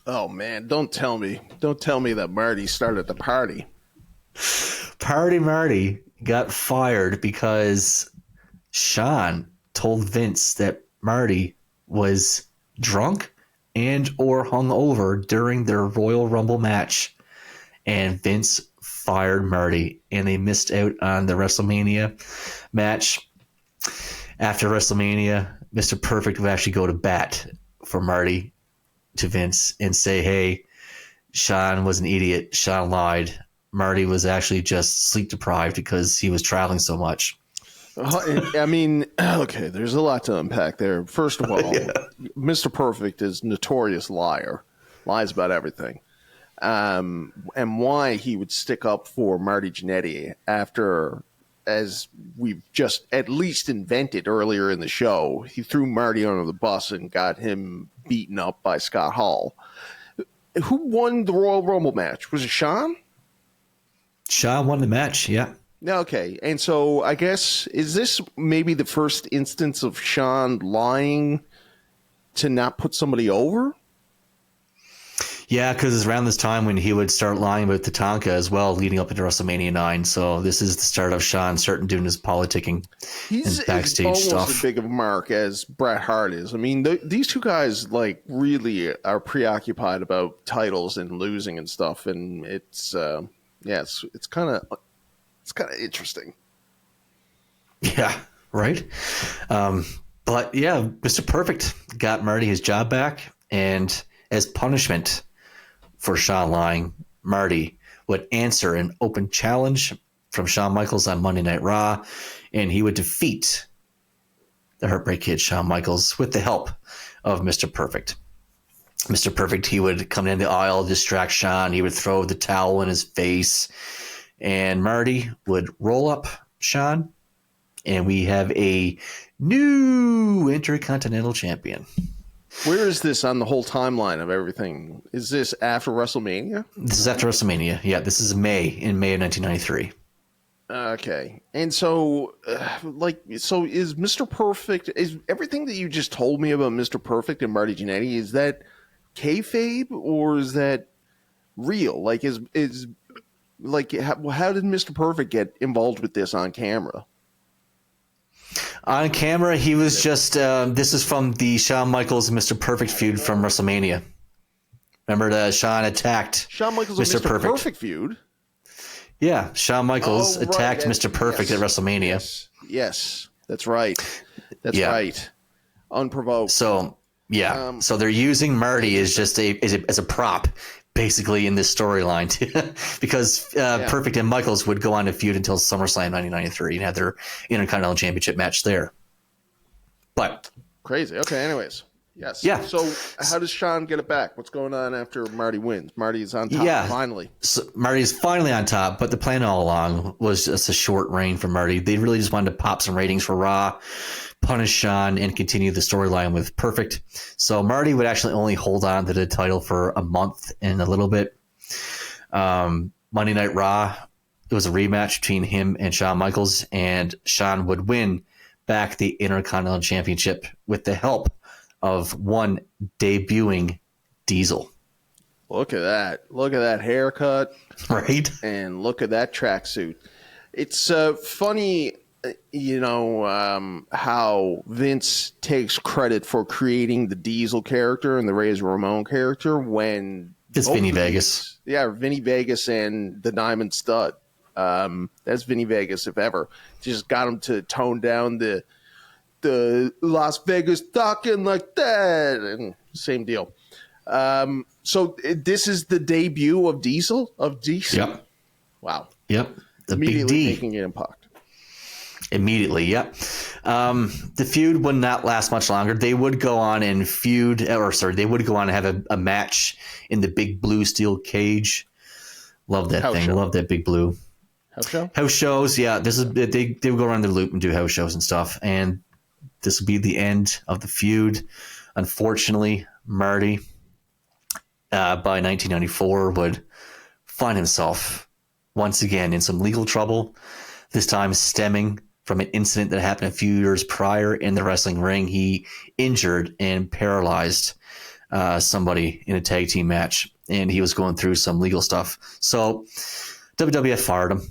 Oh, man. Don't tell me that Marty started the party. Party Marty got fired because Sean told Vince that Marty was drunk and or hungover during their Royal Rumble match. And Vince fired Marty, and they missed out on the WrestleMania match. After WrestleMania, Mr. Perfect would actually go to bat for Marty to Vince and say, hey, Sean was an idiot. Sean lied. Marty was actually just sleep deprived because he was traveling so much. I mean, okay, there's a lot to unpack there. First of all, Mr. Perfect is notorious liar. Lies about everything. And why he would stick up for Marty Jannetty after, as we've just at least invented earlier in the show, he threw Marty under the bus and got him beaten up by Scott Hall. Who won the Royal Rumble match? Was it Sean? Sean won the match, yeah. Okay, and so I guess, is this maybe the first instance of Sean lying to not put somebody over? Yeah, because it's around this time when he would start lying about Tatanka as well, leading up into WrestleMania 9. So this is the start of Sean starting doing his politicking and backstage almost stuff. As big of a mark as Bret Hart is. I mean, these two guys like really are preoccupied about titles and losing and stuff, and it's kind of interesting. Yeah, right. But yeah, Mr. Perfect got Marty his job back, and as punishment for Shawn lying, Marty would answer an open challenge from Shawn Michaels on Monday Night Raw, and he would defeat the Heartbreak Kid, Shawn Michaels, with the help of Mr. Perfect. Mr. Perfect, he would come in the aisle, distract Shawn, he would throw the towel in his face, and Marty would roll up Shawn, and we have a new Intercontinental Champion. Where is this on the whole timeline of everything? Is this after WrestleMania? This is after WrestleMania. Yeah, this is May of 1993. Okay. And so, so is Mr. Perfect, is everything that you just told me about Mr. Perfect and Marty Jannetty, is that kayfabe or is that real? Like, how did Mr. Perfect get involved with this on camera? On camera, he was just, this is from the Shawn Michaels and Mr. Perfect feud from WrestleMania. Remember that Shawn attacked Shawn Michaels and Mr. Perfect feud? Yeah, Shawn Michaels attacked Mr. Perfect at WrestleMania. Yes, that's right. That's right. Unprovoked. So, yeah. So they're using Marty as just as a prop, basically, in this storyline, because Perfect and Michaels would go on to feud until SummerSlam 1993 and have their Intercontinental Championship match there. But crazy. Okay. Anyways, Yes. Yeah. So how does Sean get it back? What's going on after Marty wins? Marty's on top finally. So Marty's finally on top, but the plan all along was just a short reign for Marty. They really just wanted to pop some ratings for Raw, punish Sean, and continue the storyline with Perfect. So Marty would actually only hold on to the title for a month and a little bit. Monday Night Raw, it was a rematch between him and Shawn Michaels, and Sean would win back the Intercontinental Championship with the help of one debuting Diesel. Look at that. Look at that haircut. Right? And look at that tracksuit. It's funny, how Vince takes credit for creating the Diesel character and the Razor Ramon character when... It's Vinny Vegas. Yeah, Vinny Vegas and the Diamond Stud. That's Vinny Vegas, if ever. Just got him to tone down the Las Vegas talking like that, and same deal. So this is the debut of Diesel? Yep. Wow. Yep. The Immediately Big D. taking impact. Immediately, yep. The feud would not last much longer. They would go on and they would go on and have a match in the big blue steel cage. Love that thing. Love that big blue. House show? House shows, yeah. They would go around the loop and do house shows and stuff. And this would be the end of the feud. Unfortunately, Marty, by 1994, would find himself once again in some legal trouble, this time stemming from an incident that happened a few years prior in the wrestling ring. He injured and paralyzed somebody in a tag team match, and he was going through some legal stuff. So WWF fired him.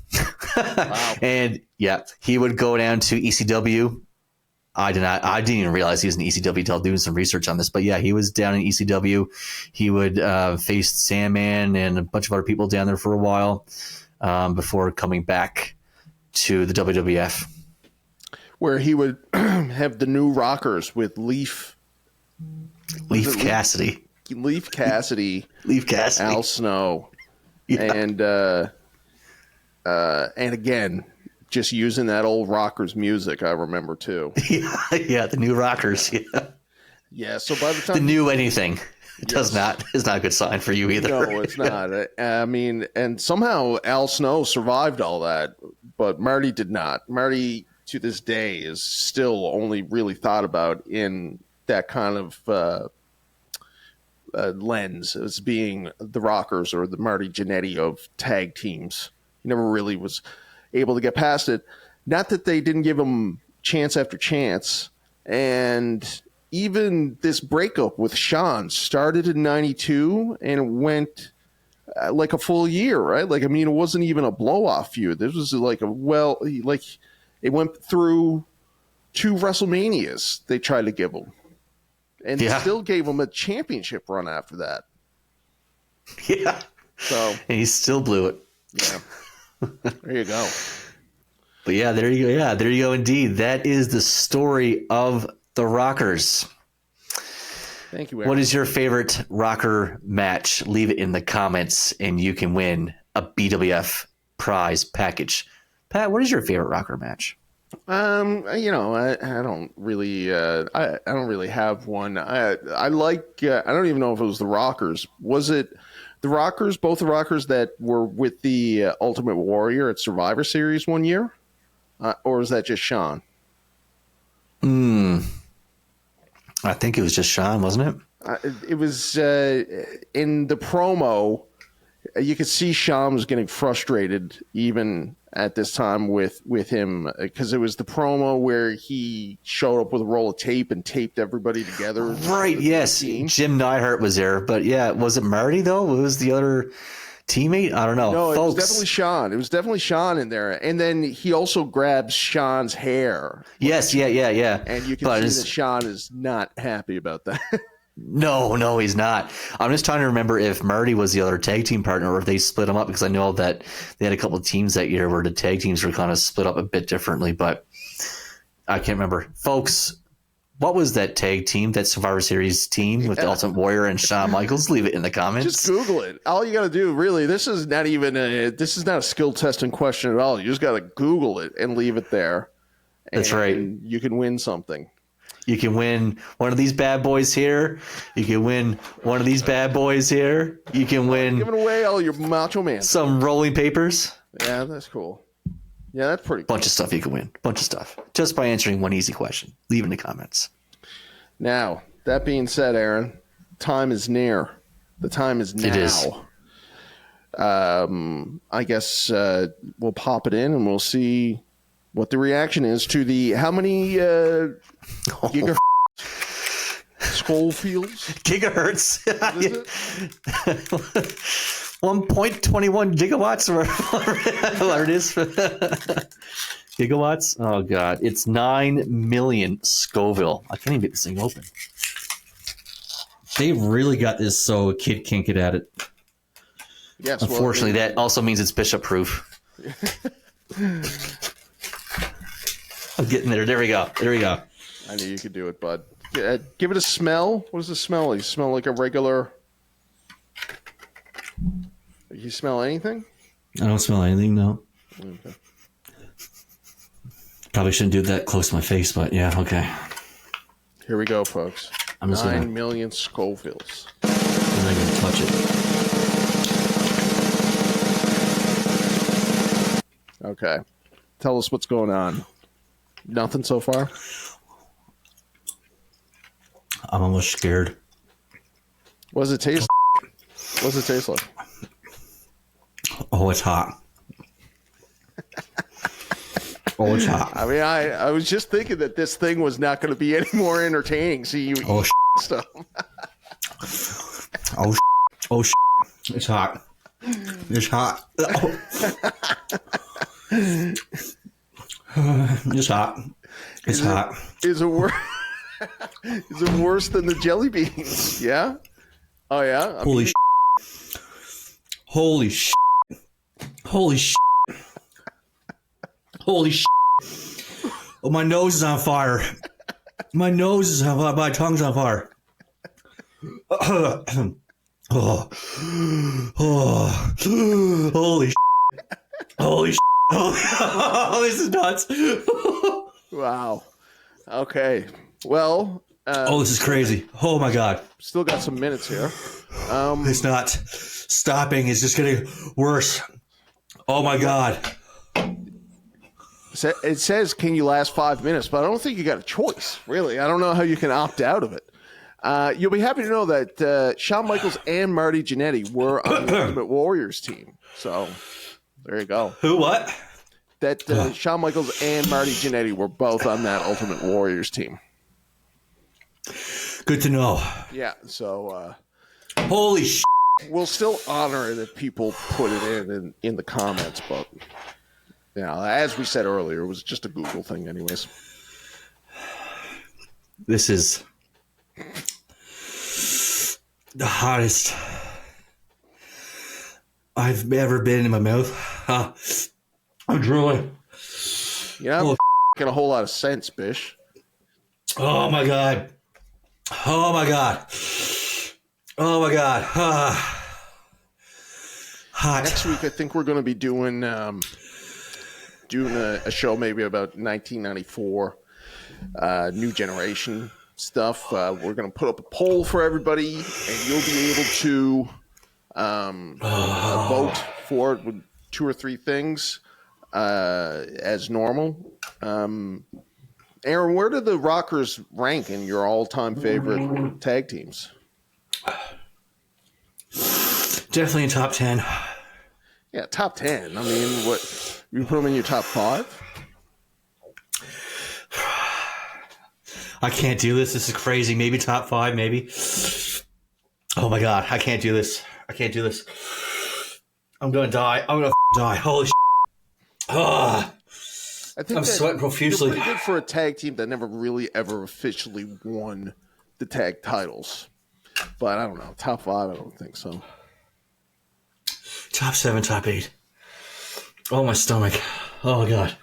Wow. And yeah, he would go down to ECW. I didn't even realize he was in ECW until doing some research on this. But yeah, he was down in ECW. He would face Sandman and a bunch of other people down there for a while before coming back to the WWF. Where he would have the new rockers with Leaf Cassidy. Leaf Cassidy. Al Snow. Yeah. And again, just using that old rockers music, I remember too. Yeah, the new rockers. Yeah. Yeah. So by the time the new anything is not a good sign for you either. No, it's not. I mean, and somehow Al Snow survived all that, but Marty did not. Marty, to this day, is still only really thought about in that kind of lens as being the Rockers or the Marty Jannetty of tag teams. He never really was able to get past it. Not that they didn't give him chance after chance. And even this breakup with Sean started in 92 and went like a full year, right? Like, I mean, it wasn't even a blow-off feud. This was like it went through 2 WrestleManias they tried to give him. And they still gave him a championship run after that. Yeah. So and he still blew it. Yeah. There you go. But yeah, there you go. Yeah, there you go indeed. That is the story of the Rockers. Thank you, Aaron. What is your favorite Rocker match? Leave it in the comments and you can win a BWF prize package. Pat, what is your favorite Rocker match? I don't really have one. I like I don't even know if it was the Rockers. Was it the Rockers, both the Rockers that were with the Ultimate Warrior at Survivor Series one year? Or was that just Sean? I think it was just Sean, wasn't it? It was in the promo. You could see Sean was getting frustrated even at this time with him because it was the promo where he showed up with a roll of tape and taped everybody together. Right, yes. Jim Neidhart was there. But yeah, was it Marty, though? What was the other teammate? I don't know. No, Folks. It was definitely Sean. It was definitely Sean in there. And then he also grabs Sean's hair. Yes, yeah. And you can see that Sean is not happy about that. No, he's not. I'm just trying to remember if Marty was the other tag team partner or if they split them up, because I know that they had a couple of teams that year where the tag teams were kind of split up a bit differently, but I can't remember. Folks, what was that tag team, that Survivor Series team with the Ultimate Warrior and Shawn Michaels? Leave it in the comments. Just Google it. All you got to do, really, this is not a skill testing question at all. You just got to Google it and leave it there. That's right. You can win something. You can win one of these bad boys here. You can win one of these bad boys here. You can win Giving away all your Macho Man. some rolling papers. Yeah, that's cool. Yeah, that's pretty cool. Bunch of stuff you can win. Bunch of stuff. Just by answering one easy question. Leave in the comments. Now, that being said, Aaron, time is near. The time is now. It is. I guess we'll pop it in and we'll see what the reaction is to the how many gigahertz Scovilles? Gigahertz. What is it? 1.21 gigawatts or whatever it is. Gigawatts? Oh, God. It's 9 million Scoville. I can't even get this thing open. They really got this so a kid can't get at it. Yes. Unfortunately, that also means it's Bishop proof. I'm getting there. There we go. There we go. I knew you could do it, bud. Give it a smell. What does it smell like? You smell like a regular... You smell anything? I don't smell anything, no. Okay. Probably shouldn't do that close to my face, but yeah, okay. Here we go, folks. I'm just 9 gonna, million Scovilles. I'm not going to touch it. Okay. Tell us what's going on. Nothing so far? I'm almost scared. What does it taste like? What does it taste like? Oh, it's hot. Oh, it's hot. I mean, I was just thinking that this thing was not going to be any more entertaining. See you Oh, eat stuff. Oh, oh, it's hot. It's hot. Oh. It's hot. It's hot. Is it worse? Is it worse than the jelly beans? Yeah. Oh yeah. Holy shit. Holy shit. Holy shit. Holy shit. Oh, my nose is on fire. My nose is on fire. My tongue's on fire. Oh. Oh. Holy shit. Holy shit. Oh, this is nuts. Wow. Okay. Well. Oh, this is crazy. Oh, my God. Still got some minutes here. It's not stopping. It's just getting worse. Oh, my God. It says, can you last 5 minutes? But I don't think you got a choice, really. I don't know how you can opt out of it. You'll be happy to know that Shawn Michaels and Marty Jannetty were on the Ultimate Warriors team. So there you go. Who, what? That Shawn Michaels and Marty Jannetty were both on that Ultimate Warriors team. Good to know. Yeah, so Holy shit. we'll still honor it if people put it in the comments, but you know, as we said earlier, it was just a Google thing anyways. This is the hottest I've ever been in my mouth. I'm drooling. You know, making a whole lot of sense, Bish. Oh my God. Oh my God. Oh my God. Hot. Next week, I think we're going to be doing a show maybe about 1994 new generation stuff. We're going to put up a poll for everybody, and you'll be able to vote for it with 2 or 3 things as normal. Aaron, where do the Rockers rank in your all-time favorite tag teams? Definitely in top 10. Yeah, top 10. I mean, what you put them in your top 5? I can't do this. This is crazy. Maybe top 5, maybe. Oh my God. I can't do this. I can't do this. I'm going to die. I'm going to die. Holy shit. I think I'm sweating profusely. You're pretty good for a tag team that never really ever officially won the tag titles. But I don't know. Top 5, I don't think so. Top 7, top 8. Oh, my stomach. Oh, God.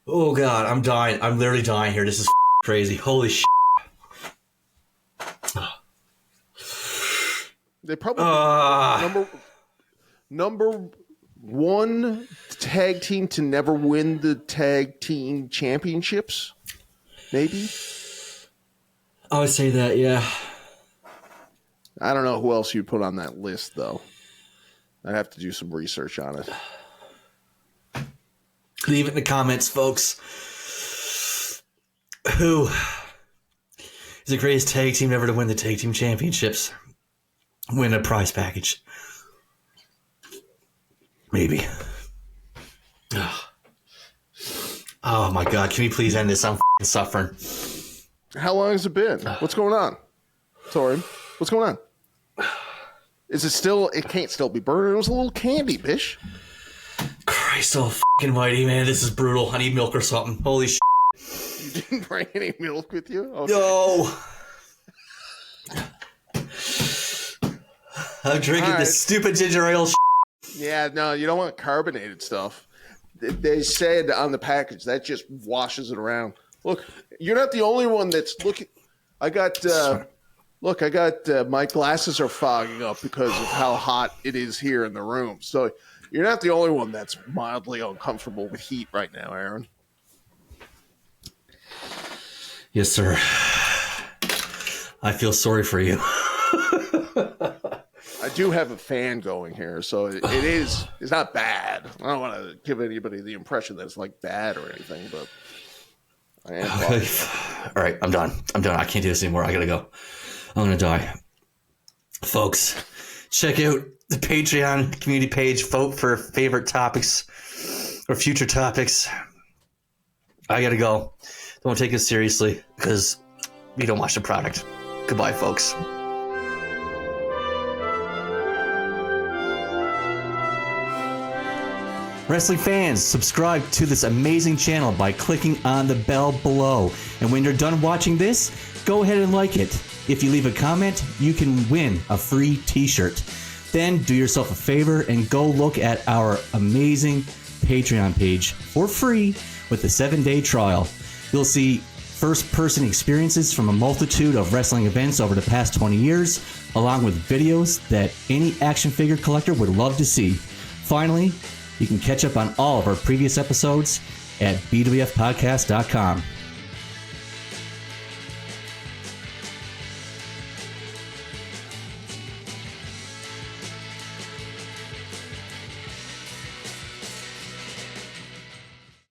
Oh, God. I'm dying. I'm literally dying here. This is crazy. Holy shit. They probably number 1 tag team to never win the tag team championships. maybe. I would say that, yeah. I don't know who else you'd put on that list, though. I'd have to do some research on it. Leave it in the comments, folks. Who is the greatest tag team ever to win the tag team championships? Win a prize package. Maybe. Oh my God, can we please end this? I'm suffering. How long has it been? What's going on? Sorry. What's going on? Is it still, it can't still be burning. It was a little candy, Bish. Christ almighty, man. This is brutal. I need milk or something. Holy shit. You didn't bring any milk with you? Okay. No. I'm drinking this stupid ginger ale shit. Yeah, no, you don't want carbonated stuff. They said on the package that just washes it around. Look, you're not the only one that's looking. I got my glasses are fogging up because of how hot it is here in the room. So you're not the only one that's mildly uncomfortable with heat right now, Aaron. Yes, sir. I feel sorry for you. I do have a fan going here, so it's not bad. I don't want to give anybody the impression that it's like bad or anything, but I am. Okay. All right, I'm done. I can't do this anymore. I gotta go. I'm gonna die. Folks, check out the Patreon community page. Vote for favorite topics or future topics. I gotta go. Don't take it seriously because we don't watch the product. Goodbye, folks. Wrestling fans, subscribe to this amazing channel by clicking on the bell below. And when you're done watching this, go ahead and like it. If you leave a comment, you can win a free t-shirt. Then do yourself a favor and go look at our amazing Patreon page for free with a 7-day trial. You'll see first-person experiences from a multitude of wrestling events over the past 20 years, along with videos that any action figure collector would love to see. Finally, you can catch up on all of our previous episodes at BWFpodcast.com.